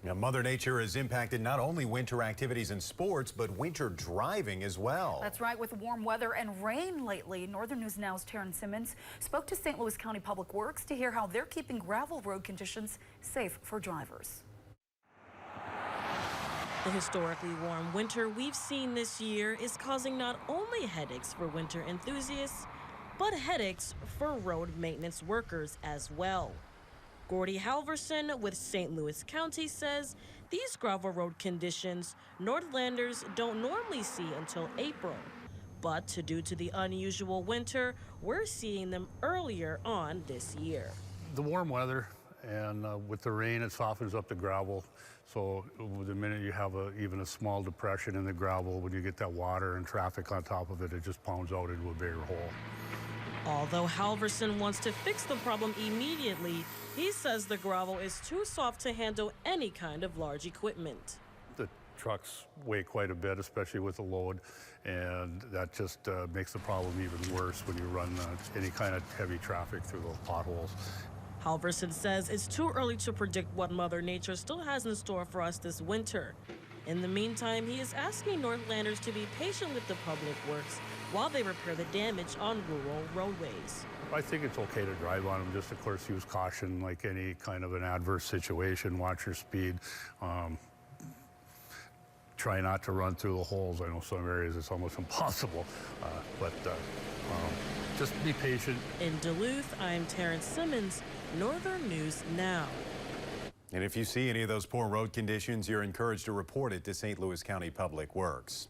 Now, Mother Nature has impacted not only winter activities and sports, but winter driving as well. That's right. With warm weather and rain lately, Northern News Now's Taryn Simmons spoke to St. Louis County Public Works to hear how they're keeping gravel road conditions safe for drivers. The historically warm winter we've seen this year is causing not only headaches for winter enthusiasts, but headaches for road maintenance workers as well. Gordy Halverson with St. Louis County says these gravel road conditions Northlanders don't normally see until April. But due to the unusual winter, we're seeing them earlier on this year. The warm weather and with the rain, it softens up the gravel. So the minute you have even a small depression in the gravel, when you get that water and traffic on top of it, it just pounds out into a bigger hole. Although Halverson wants to fix the problem immediately, he says the gravel is too soft to handle any kind of large equipment. The trucks weigh quite a bit, especially with the load, and that just makes the problem even worse when you run any kind of heavy traffic through those potholes. Halverson says it's too early to predict what Mother Nature still has in store for us this winter. In the meantime, he is asking Northlanders to be patient with the public works while they repair the damage on rural roadways. I think it's okay to drive on them, just of course use caution like any kind of an adverse situation, watch your speed. Try not to run through the holes. I know some areas it's almost impossible, but just be patient. In Duluth, I'm Taryn Simmons, Northern News Now. And if you see any of those poor road conditions, you're encouraged to report it to St. Louis County Public Works.